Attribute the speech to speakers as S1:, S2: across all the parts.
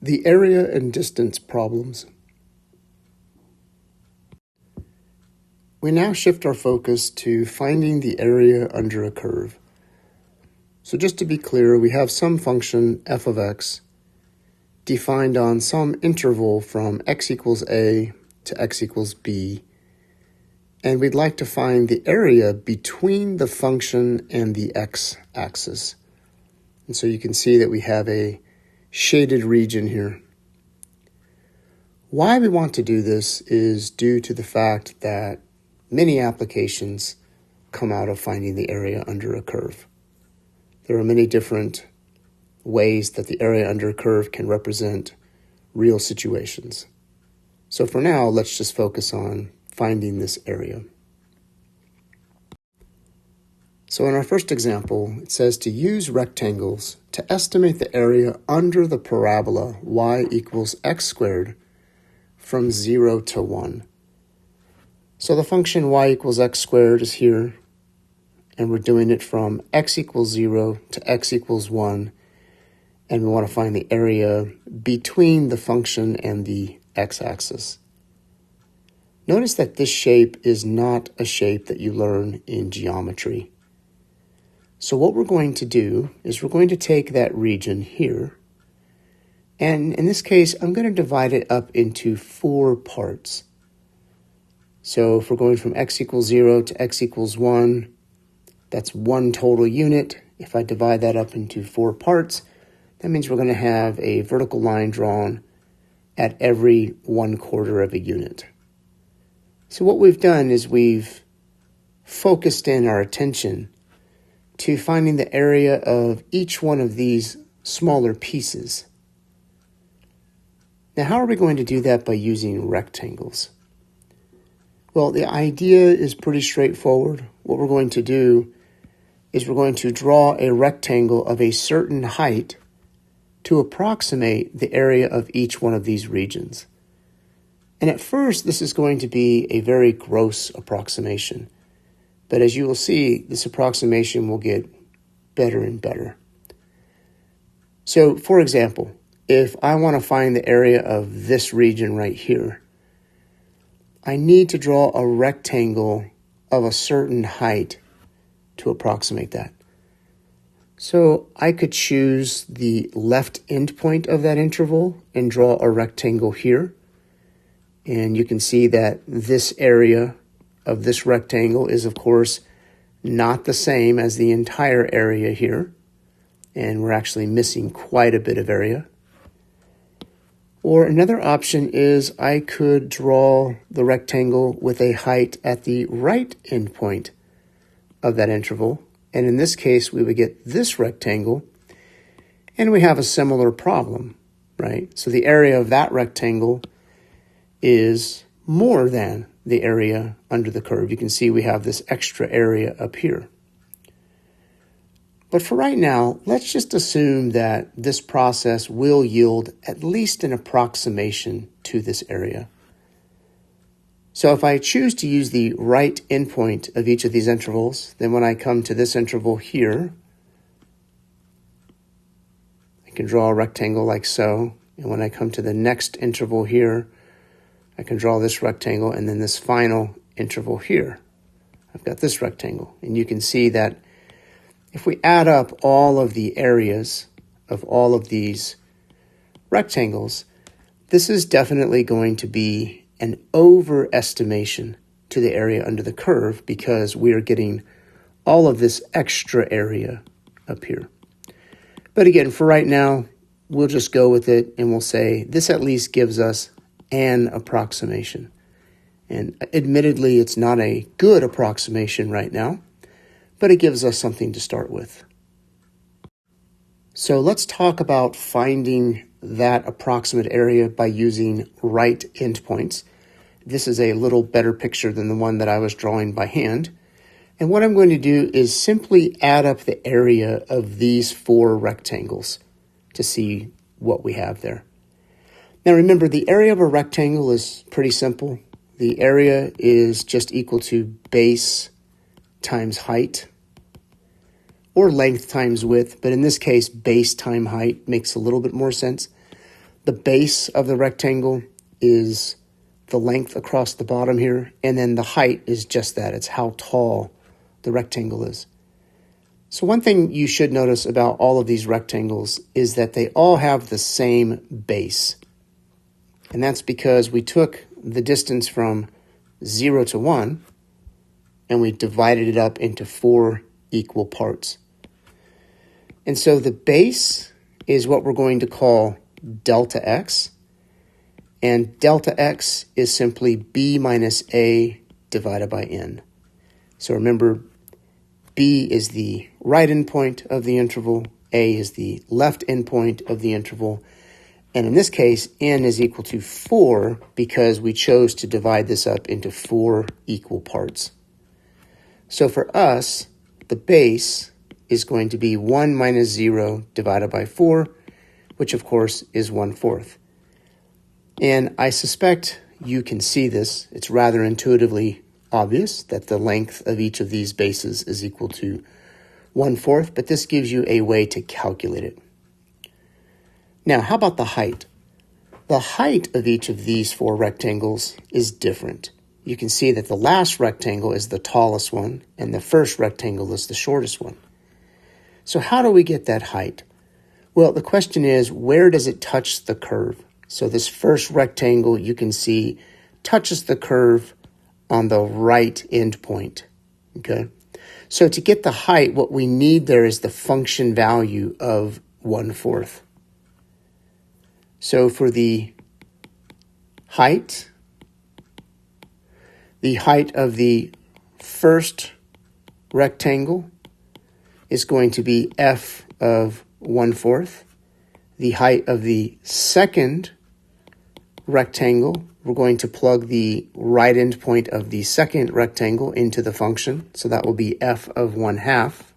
S1: The area and distance problems. We now shift our focus to finding the area under a curve. So just to be clear, we have some function f of x defined on some interval from x equals a to x equals b, and we'd like to find the area between the function and the x-axis. And so you can see that we have a shaded region here. Why we want to do this is due to the fact that many applications come out of finding the area under a curve. There are many different ways that the area under a curve can represent real situations. So for now, let's just focus on finding this area. So in our first example, it says to use rectangles to estimate the area under the parabola y equals x squared from 0 to 1. So the function y equals x squared is here, and we're doing it from x equals 0 to x equals 1, and we want to find the area between the function and the x-axis. Notice that this shape is not a shape that you learn in geometry. So what we're going to do is we're going to take that region here, and in this case, I'm going to divide it up into 4 parts. So if we're going from x equals 0 to x equals 1, that's 1 total unit. If I divide that up into 4 parts, that means we're going to have a vertical line drawn at every 1/4 of a unit. So what we've done is we've focused in our attention to finding the area of each one of these smaller pieces. Now, how are we going to do that by using rectangles? Well, the idea is pretty straightforward. What we're going to do is we're going to draw a rectangle of a certain height to approximate the area of each one of these regions. And at first, this is going to be a very gross approximation. But as you will see, this approximation will get better and better. So, for example, if I want to find the area of this region right here, I need to draw a rectangle of a certain height to approximate that. So I could choose the left endpoint of that interval and draw a rectangle here. And you can see that this area of this rectangle is, of course, not the same as the entire area here. And we're actually missing quite a bit of area. Or another option is I could draw the rectangle with a height at the right endpoint of that interval. And in this case, we would get this rectangle, and we have a similar problem, right? So the area of that rectangle is more than the area under the curve. You can see we have this extra area up here. But for right now, let's just assume that this process will yield at least an approximation to this area. So if I choose to use the right endpoint of each of these intervals, then when I come to this interval here, I can draw a rectangle like so. And when I come to the next interval here, I can draw this rectangle, and then this final interval here, I've got this rectangle. And you can see that if we add up all of the areas of all of these rectangles, this is definitely going to be an overestimation to the area under the curve because we are getting all of this extra area up here. But again, for right now, we'll just go with it and we'll say this at least gives us an approximation. And admittedly, it's not a good approximation right now, but it gives us something to start with. So let's talk about finding that approximate area by using right endpoints. This is a little better picture than the one that I was drawing by hand. And what I'm going to do is simply add up the area of these 4 rectangles to see what we have there. Now remember, the area of a rectangle is pretty simple. The area is just equal to base times height, or length times width, but in this case, base times height makes a little bit more sense. the base of the rectangle is the length across the bottom here, and then the height is just that. It's how tall the rectangle is. So one thing you should notice about all of these rectangles is that they all have the same base. And that's because we took the distance from 0 to 1 and we divided it up into 4 equal parts. And so the base is what we're going to call delta x. And delta x is simply b minus a divided by n. So remember, b is the right endpoint of the interval, a is the left endpoint of the interval, and in this case, n is equal to 4 because we chose to divide this up into 4 equal parts. So for us, the base is going to be 1 minus 0 divided by 4, which of course is 1/4. And I suspect you can see this. It's rather intuitively obvious that the length of each of these bases is equal to 1/4, but this gives you a way to calculate it. Now, how about the height? The height of each of these 4 rectangles is different. You can see that the last rectangle is the tallest one, and the first rectangle is the shortest one. So how do we get that height? Well, the question is, where does it touch the curve? So this first rectangle, you can see, touches the curve on the right endpoint, okay? So to get the height, what we need there is the function value of 1/4. So for the height of the first rectangle is going to be f of 1/4. The height of the second rectangle, we're going to plug the right endpoint of the second rectangle into the function. So that will be f of 1/2.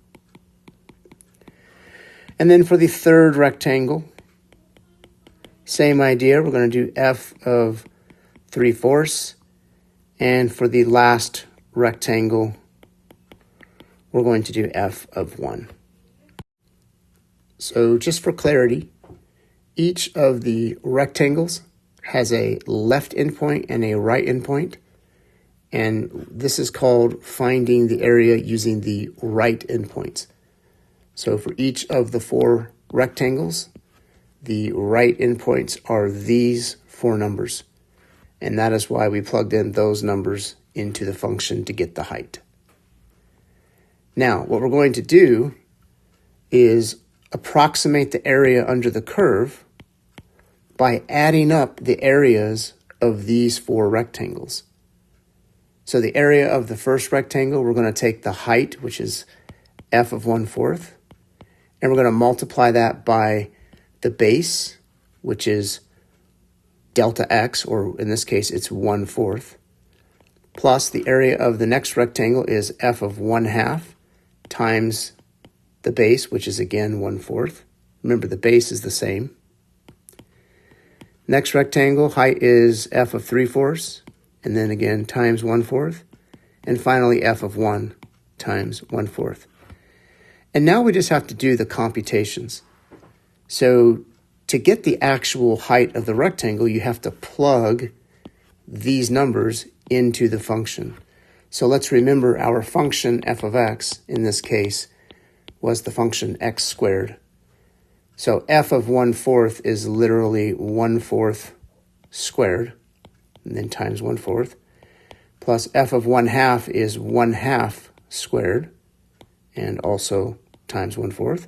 S1: And then for the third rectangle, same idea. We're going to do f of 3/4. And for the last rectangle, we're going to do f of 1. So just for clarity, each of the rectangles has a left endpoint and a right endpoint. And this is called finding the area using the right endpoints. So for each of the 4 rectangles, the right endpoints are these 4 numbers. And that is why we plugged in those numbers into the function to get the height. Now, what we're going to do is approximate the area under the curve by adding up the areas of these 4 rectangles. So the area of the first rectangle, we're going to take the height, which is f of 1/4, and we're going to multiply that by the base, which is delta x, or in this case, it's 1/4, plus the area of the next rectangle is f of 1/2 times the base, which is again 1/4. Remember, the base is the same. Next rectangle, height is f of 3/4, and then again times 1/4, and finally f of 1 times 1/4. And now we just have to do the computations. So to get the actual height of the rectangle, you have to plug these numbers into the function. So let's remember our function f of x, in this case, was the function x squared. So f of 1/4 is literally 1/4 squared, and then times 1/4, plus f of 1/2 is 1/2 squared, and also times 1/4.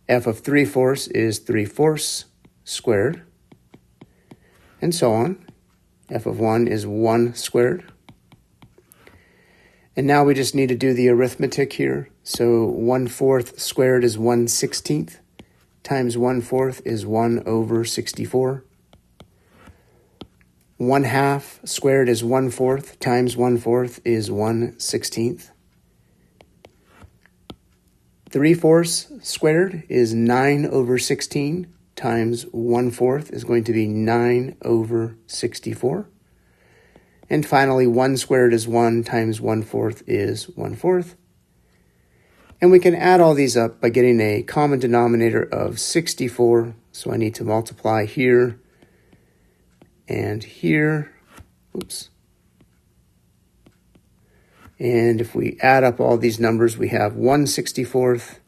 S1: F of 3/4 is 3/4 squared, and so on. F of 1 is 1 squared. And now we just need to do the arithmetic here. So 1/4 squared is 1/16, times 1/4 is 1/64. 1/2 squared is 1/4, times 1/4 is 1/16. 3/4 squared is 9/16, times 1/4 is going to be 9/64. And finally, 1 squared is 1, times 1/4 is 1/4. And we can add all these up by getting a common denominator of 64. So I need to multiply here and here. Oops. And if we add up all these numbers, we have 1 64th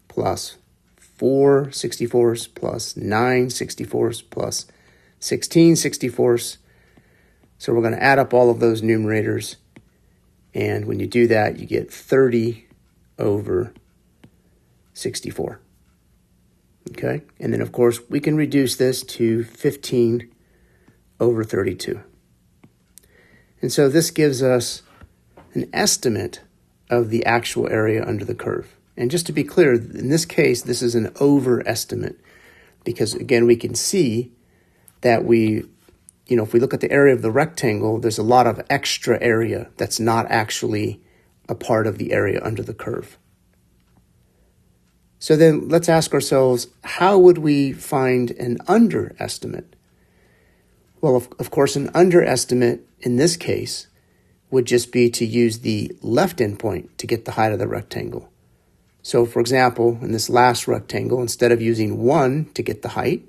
S1: plus 4 64ths plus 9 64ths plus 16 64ths. So we're going to add up all of those numerators. And when you do that, you get 30 over 64. Okay? And then, of course, we can reduce this to 15 over 32. And so this gives us an estimate of the actual area under the curve. And just to be clear, in this case, this is an overestimate because, again, we can see that if we look at the area of the rectangle, there's a lot of extra area that's not actually a part of the area under the curve. So then let's ask ourselves, how would we find an underestimate? Well, of course, an underestimate in this case would just be to use the left endpoint to get the height of the rectangle. So, for example, in this last rectangle, instead of using 1 to get the height,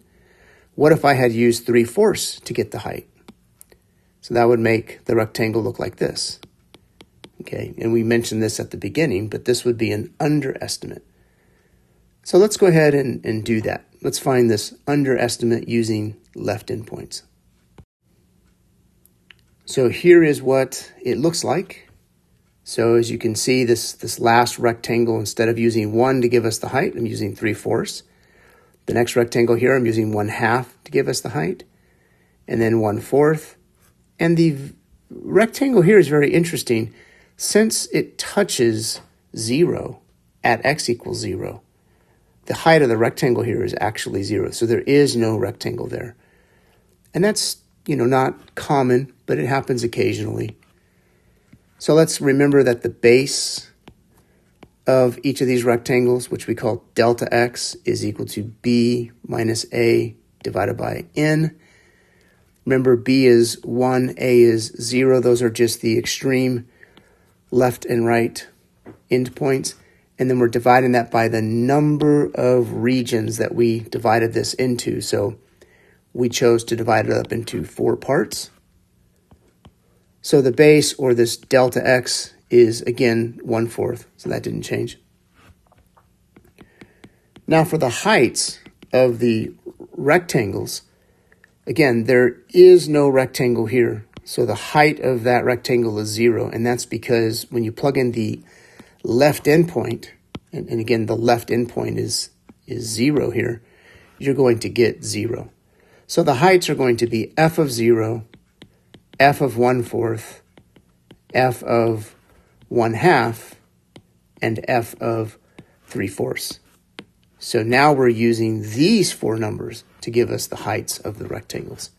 S1: what if I had used 3/4 to get the height? So that would make the rectangle look like this. Okay, and we mentioned this at the beginning, but this would be an underestimate. So let's go ahead and do that. Let's find this underestimate using left endpoints. So here is what it looks like. So as you can see, this last rectangle, instead of using 1 to give us the height, I'm using 3/4. The next rectangle here, I'm using 1/2 to give us the height, and then 1/4. And the rectangle here is very interesting. Since it touches 0 at x equals 0, the height of the rectangle here is actually 0. So there is no rectangle there. And that's, not common, but it happens occasionally. So let's remember that the base of each of these rectangles, which we call delta x, is equal to b minus a divided by n. Remember, b is 1, a is 0. Those are just the extreme left and right endpoints. And then we're dividing that by the number of regions that we divided this into. So we chose to divide it up into 4 parts. So the base, or this delta x, is again 1/4. So that didn't change. Now for the heights of the rectangles, again, there is no rectangle here. So the height of that rectangle is 0. And that's because when you plug in the left endpoint, and again, the left endpoint is 0 here, you're going to get 0. So the heights are going to be f of 0, f of 1/4, f of 1/2, and f of 3/4. So now we're using these 4 numbers to give us the heights of the rectangles.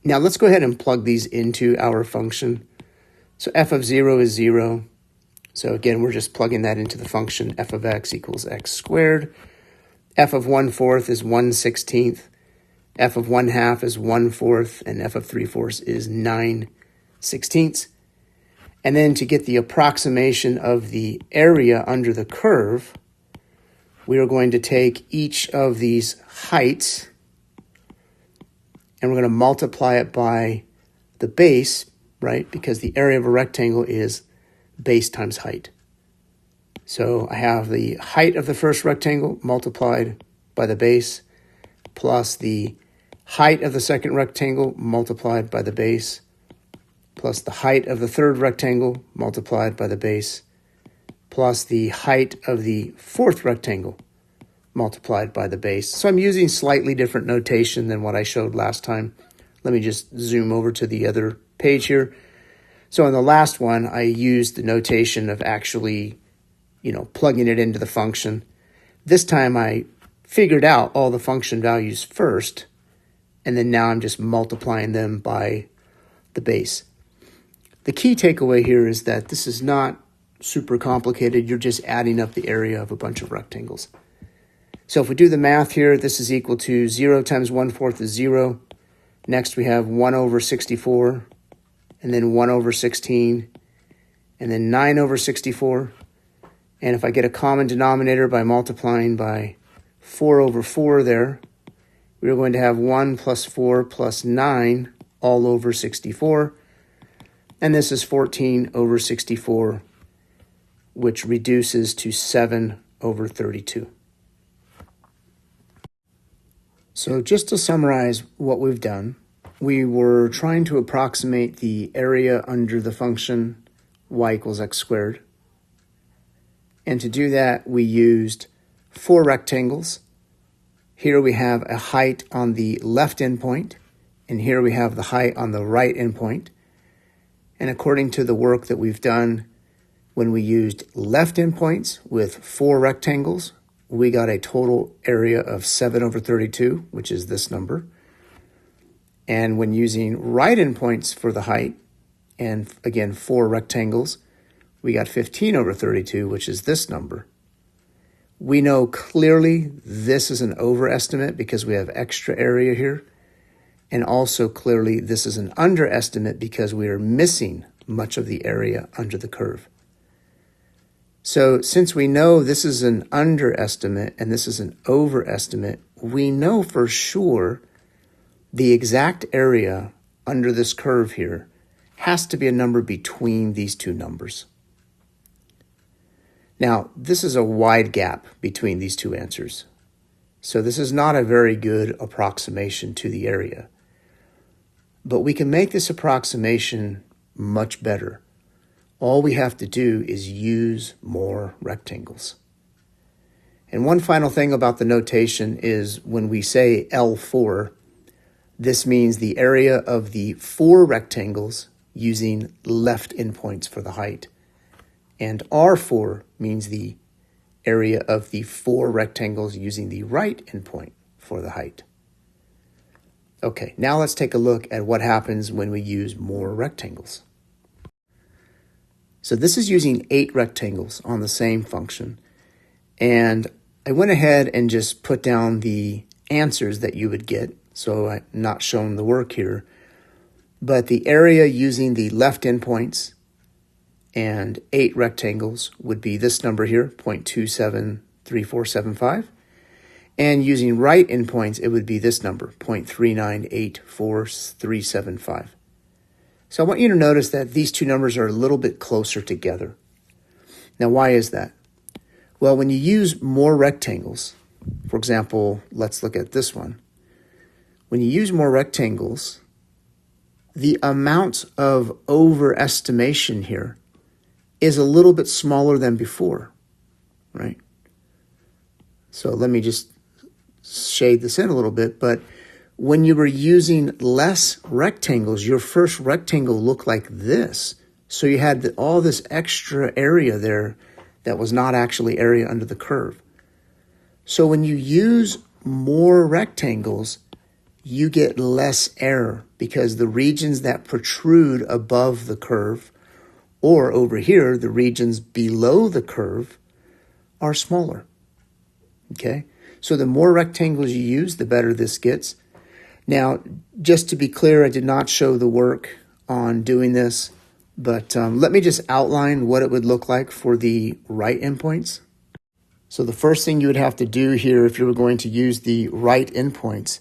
S1: Now let's go ahead and plug these into our function. So f of 0 is 0. So again, we're just plugging that into the function f of x equals x squared. F of 1/4 is 1/16. F of 1/2 is 1/4, and f of 3/4 is 9/16. And then to get the approximation of the area under the curve, we are going to take each of these heights and we're going to multiply it by the base, right? Because the area of a rectangle is base times height. So I have the height of the first rectangle multiplied by the base plus the height of the second rectangle multiplied by the base plus the height of the third rectangle multiplied by the base plus the height of the fourth rectangle multiplied by the base. So I'm using slightly different notation than what I showed last time. Let me just zoom over to the other page here. So in the last one, I used the notation of actually, plugging it into the function. This time I figured out all the function values first, and then now I'm just multiplying them by the base. The key takeaway here is that this is not super complicated. You're just adding up the area of a bunch of rectangles. So if we do the math here, this is equal to 0 times 1/4 is 0. Next we have 1 over 64, and then 1 over 16, and then 9 over 64. And if I get a common denominator by multiplying by 4 over 4 there, we're going to have 1 plus 4 plus 9 all over 64. And this is 14 over 64, which reduces to 7 over 32. So just to summarize what we've done, we were trying to approximate the area under the function y equals x squared. And to do that, we used 4 rectangles. Here we have a height on the left endpoint, and here we have the height on the right endpoint. And according to the work that we've done, when we used left endpoints with 4 rectangles, we got a total area of 7 over 32, which is this number. And when using right endpoints for the height, and again 4 rectangles, we got 15 over 32, which is this number. We know clearly this is an overestimate because we have extra area here. And also clearly this is an underestimate because we are missing much of the area under the curve. So since we know this is an underestimate and this is an overestimate, we know for sure the exact area under this curve here has to be a number between these two numbers. Now, this is a wide gap between these two answers. So this is not a very good approximation to the area. But we can make this approximation much better. All we have to do is use more rectangles. And one final thing about the notation is when we say L4, this means the area of the 4 rectangles using left endpoints for the height. And R4 means the area of the 4 rectangles using the right endpoint for the height. Okay, now let's take a look at what happens when we use more rectangles. So this is using 8 rectangles on the same function. And I went ahead and just put down the answers that you would get. So I'm not showing the work here. But the area using the left endpoints and 8 rectangles would be this number here, 0.273475. And using right endpoints, it would be this number, 0.3984375. So I want you to notice that these two numbers are a little bit closer together. Now, why is that? Well, when you use more rectangles, for example, let's look at this one. When you use more rectangles, the amount of overestimation here is a little bit smaller than before, right? So let me just shade this in a little bit, but when you were using less rectangles, your first rectangle looked like this. So you had all this extra area there that was not actually area under the curve. So when you use more rectangles, you get less error because the regions that protrude above the curve, or over here, the regions below the curve, are smaller. Okay? So the more rectangles you use, the better this gets. Now, just to be clear, I did not show the work on doing this, but let me just outline what it would look like for the right endpoints. So the first thing you would have to do here if you were going to use the right endpoints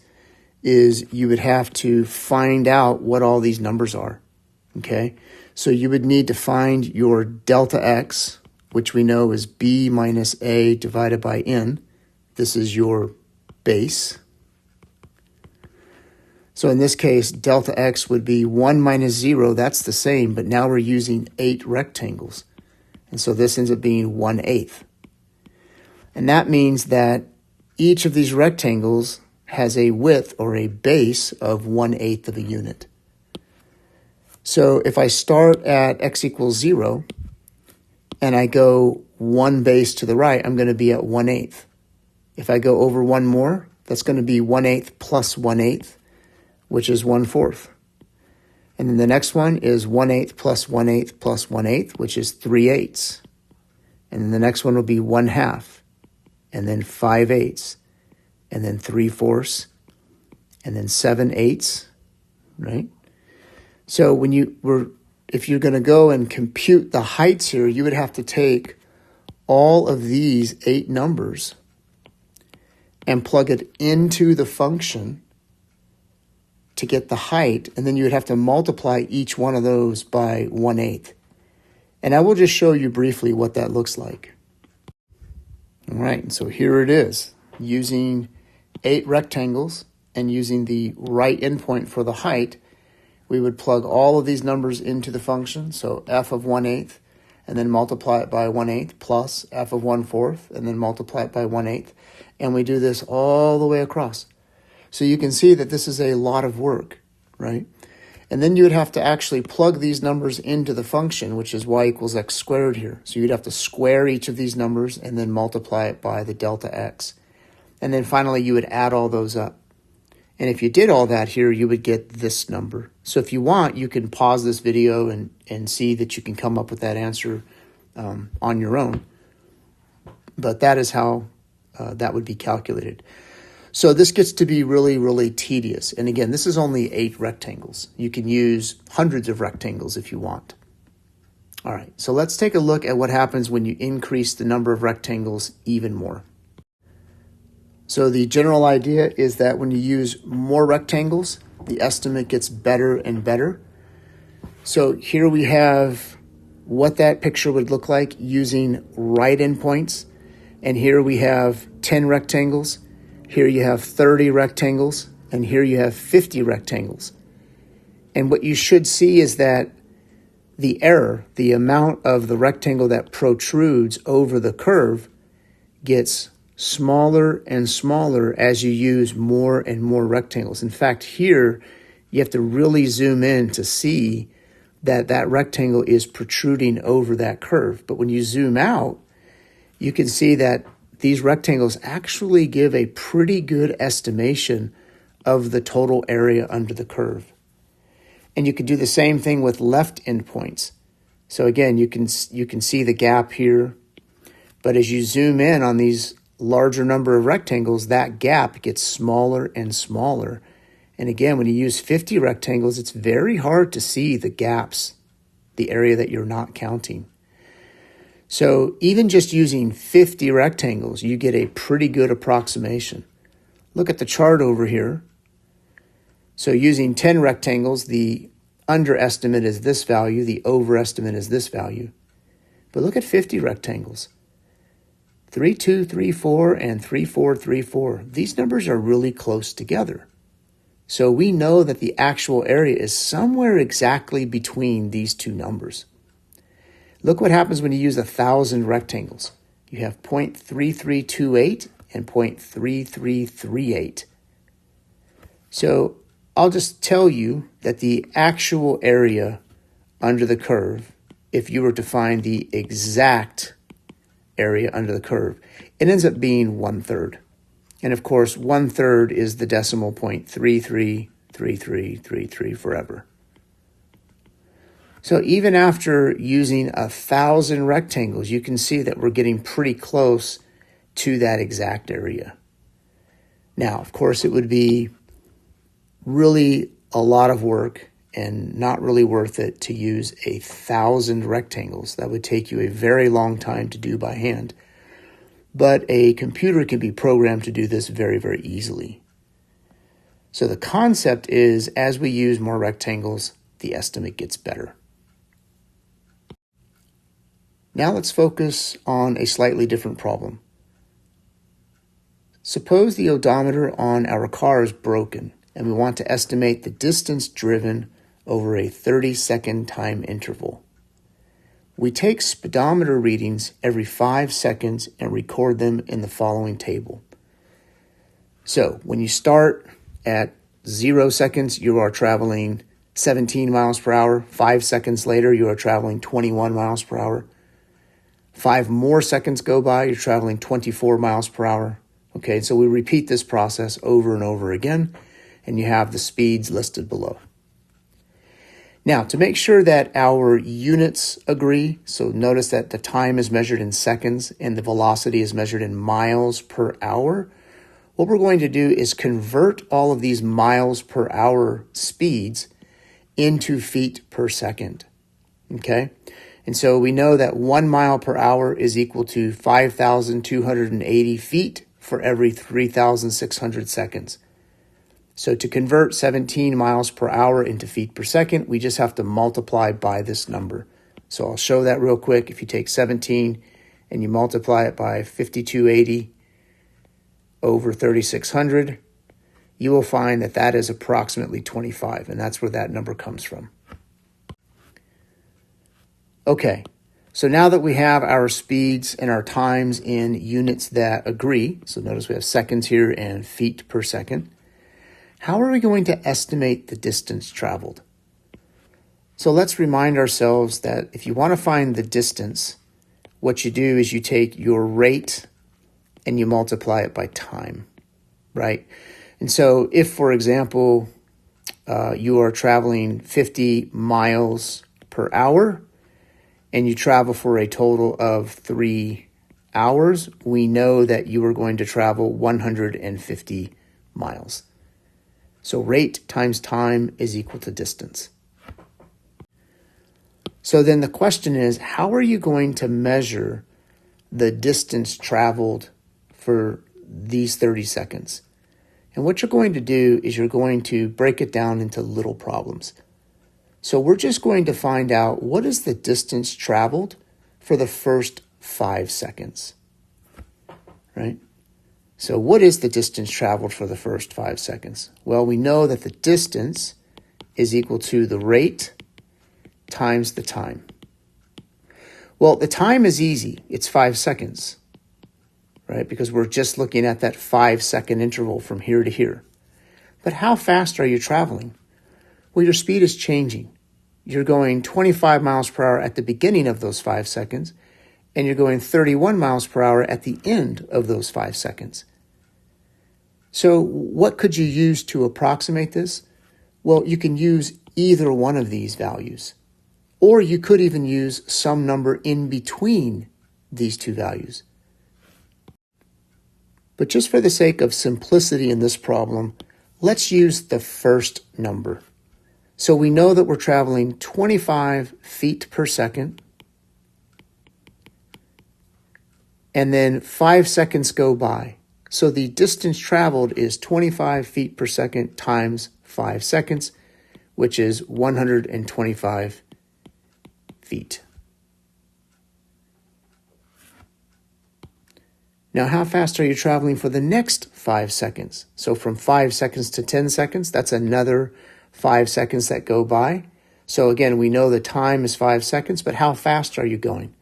S1: is you would have to find out what all these numbers are, okay? So you would need to find your delta x, which we know is b minus a divided by n. This is your base. So in this case, delta x would be 1 minus 0. That's the same, but now we're using 8 rectangles. And so this ends up being 1/8. And that means that each of these rectangles has a width or a base of 1/8 of a unit. So if I start at x equals 0 and I go 1 base to the right, I'm going to be at 1/8. If I go over 1 more, that's going to be 1/8 plus 1/8, which is 1/4. And then the next one is 1/8 plus 1/8 plus 1/8, which is 3/8. And then the next one will be 1/2, and then 5/8, and then 3/4, and then 7/8, right? So if you're going to go and compute the heights here, you would have to take all of these 8 numbers and plug it into the function to get the height, and then you would have to multiply each one of those by 1/8. And I will just show you briefly what that looks like. All right, so here it is, using 8 rectangles and using the right endpoint for the height. We would plug all of these numbers into the function, so f of 1/8, and then multiply it by 1/8 plus f of 1/4, and then multiply it by 1/8. And we do this all the way across. So you can see that this is a lot of work, right? And then you would have to actually plug these numbers into the function, which is y equals x squared here. So you'd have to square each of these numbers and then multiply it by the delta x. And then finally, you would add all those up. And if you did all that here, you would get this number. So if you want, you can pause this video and see that you can come up with that answer on your own. But that is how that would be calculated. So this gets to be really, really tedious. And again, this is only 8 rectangles. You can use hundreds of rectangles if you want. All right, so let's take a look at what happens when you increase the number of rectangles even more. So the general idea is that when you use more rectangles, the estimate gets better and better. So here we have what that picture would look like using right endpoints. And here we have 10 rectangles. Here you have 30 rectangles, and here you have 50 rectangles. And what you should see is that the error, the amount of the rectangle that protrudes over the curve, gets smaller and smaller as you use more and more rectangles. In fact, here you have to really zoom in to see that that rectangle is protruding over that curve. But when you zoom out, you can see that these rectangles actually give a pretty good estimation of the total area under the curve. And you could do the same thing with left endpoints. So again, you can see the gap here, but as you zoom in on these larger number of rectangles, that gap gets smaller and smaller. And again, when you use 50 rectangles, it's very hard to see the gaps, the area that you're not counting. So even just using 50 rectangles, you get a pretty good approximation. Look at the chart over here. So using 10 rectangles, the underestimate is this value, the overestimate is this value. But look at 50 rectangles. 3, 2, 3, 4, and 3, 4, 3, 4. These numbers are really close together. So we know that the actual area is somewhere exactly between these two numbers. Look what happens when you use 1,000 rectangles. You have 0.3328 and 0.3338. So I'll just tell you that the actual area under the curve, if you were to find the exact area under the curve, it ends up being 1/3. And of course, 1/3 is the decimal point 333333 forever. So even after using 1,000 rectangles, you can see that we're getting pretty close to that exact area. Now, of course, it would be really a lot of work and not really worth it to use 1,000 rectangles. That would take you a very long time to do by hand. But a computer can be programmed to do this very, very easily. So the concept is, as we use more rectangles, the estimate gets better. Now let's focus on a slightly different problem. Suppose the odometer on our car is broken and we want to estimate the distance driven over a 30-second time interval. We take speedometer readings every 5 seconds and record them in the following table. So when you start at 0 seconds, you are traveling 17 miles per hour. 5 seconds later, you are traveling 21 miles per hour. 5 more seconds go by, you're traveling 24 miles per hour. Okay, so we repeat this process over and over again, and you have the speeds listed below. Now, to make sure that our units agree, so notice that the time is measured in seconds and the velocity is measured in miles per hour, what we're going to do is convert all of these miles per hour speeds into feet per second. Okay? And so we know that 1 mile per hour is equal to 5,280 feet for every 3,600 seconds. So to convert 17 miles per hour into feet per second, we just have to multiply by this number. So I'll show that real quick. If you take 17 and you multiply it by 5,280 over 3,600, you will find that that is approximately 25, and that's where that number comes from. Okay, so now that we have our speeds and our times in units that agree, so notice we have seconds here and feet per second, how are we going to estimate the distance traveled? So let's remind ourselves that if you want to find the distance, what you do is you take your rate and you multiply it by time, right? And so if, for example, you are traveling 50 miles per hour and you travel for a total of 3 hours, we know that you are going to travel 150 miles. So rate times time is equal to distance. So then the question is, how are you going to measure the distance traveled for these 30 seconds? And what you're going to do is you're going to break it down into little problems. So we're just going to find out what is the distance traveled for the first 5 seconds, right? So what is the distance traveled for the first 5 seconds? Well, we know that the distance is equal to the rate times the time. Well, the time is easy. It's 5 seconds, right? Because we're just looking at that 5-second interval from here to here. But how fast are you traveling? Well, your speed is changing. You're going 25 miles per hour at the beginning of those 5 seconds, and you're going 31 miles per hour at the end of those 5 seconds. So what could you use to approximate this? Well, you can use either one of these values, or you could even use some number in between these two values. But just for the sake of simplicity in this problem, let's use the first number. So we know that we're traveling 25 feet per second, and then 5 seconds go by. So the distance traveled is 25 feet per second times 5 seconds, which is 125 feet. Now, how fast are you traveling for the next 5 seconds? So from 5 seconds to 10 seconds, that's another 5 seconds that go by. So again, we know the time is 5 seconds, but how fast are you going?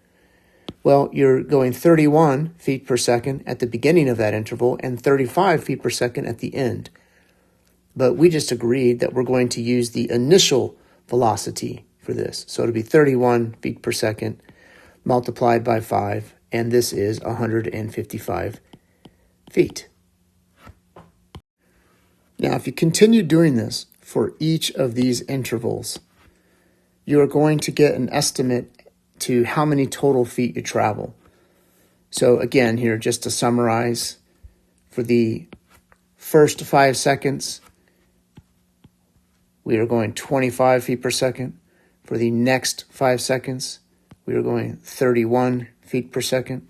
S1: Well, you're going 31 feet per second at the beginning of that interval and 35 feet per second at the end. But we just agreed that we're going to use the initial velocity for this. So it'll be 31 feet per second multiplied by 5, and this is 155 feet. Now, if you continue doing this for each of these intervals, you are going to get an estimate to how many total feet you travel. So again, here, just to summarize, for the first 5 seconds, we are going 25 feet per second. For the next 5 seconds, we are going 31 feet per second.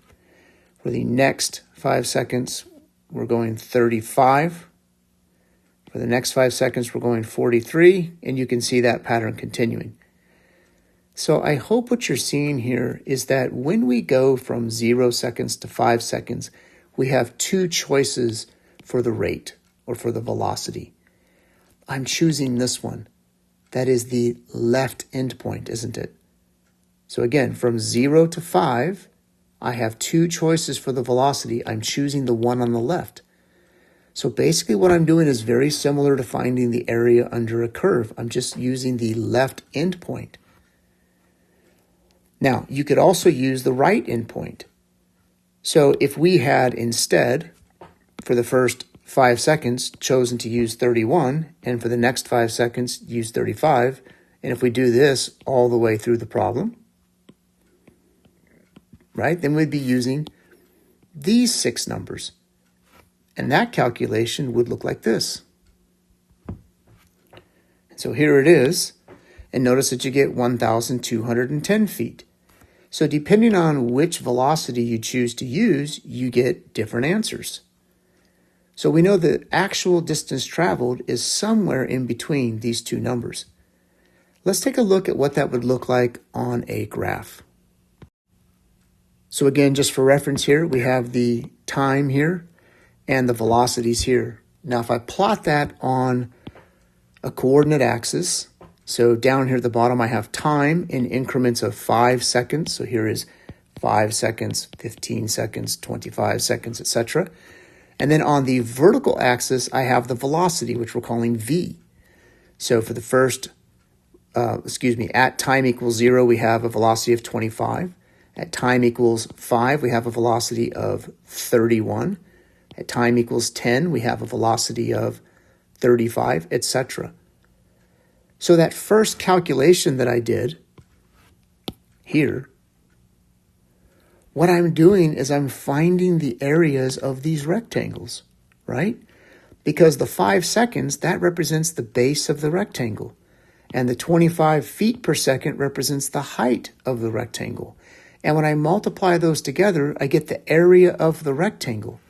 S1: For the next 5 seconds, we're going 35. For the next 5 seconds, we're going 43, and you can see that pattern continuing. So I hope what you're seeing here is that when we go from 0 seconds to 5 seconds, we have two choices for the rate or for the velocity. I'm choosing this one. That is the left endpoint, isn't it? So again, from 0 to 5, I have two choices for the velocity. I'm choosing the one on the left. So basically what I'm doing is very similar to finding the area under a curve. I'm just using the left endpoint. Now, you could also use the right endpoint. So if we had instead, for the first 5 seconds, chosen to use 31, and for the next 5 seconds, use 35, and if we do this all the way through the problem, right, then we'd be using these 6 numbers. And that calculation would look like this. So here it is, and notice that you get 1,210 feet. So depending on which velocity you choose to use, you get different answers. So we know the actual distance traveled is somewhere in between these two numbers. Let's take a look at what that would look like on a graph. So again, just for reference here, we have the time here and the velocities here. Now, if I plot that on a coordinate axis, so down here at the bottom, I have time in increments of 5 seconds. So here is 5 seconds, 15 seconds, 25 seconds, etc. And then on the vertical axis, I have the velocity, which we're calling v. So for the first, at time equals 0, we have a velocity of 25. At time equals 5, we have a velocity of 31. At time equals 10, we have a velocity of 35, etc. So that first calculation that I did here, what I'm doing is I'm finding the areas of these rectangles, right? Because the 5 seconds, that represents the base of the rectangle. And the 25 feet per second represents the height of the rectangle. And when I multiply those together, I get the area of the rectangle.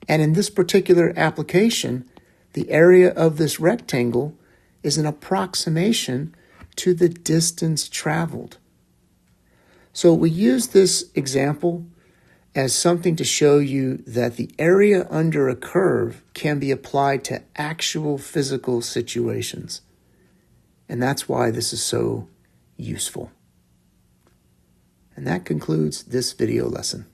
S1: And in this particular application, the area of this rectangle is an approximation to the distance traveled. So we use this example as something to show you that the area under a curve can be applied to actual physical situations. And that's why this is so useful. And that concludes this video lesson.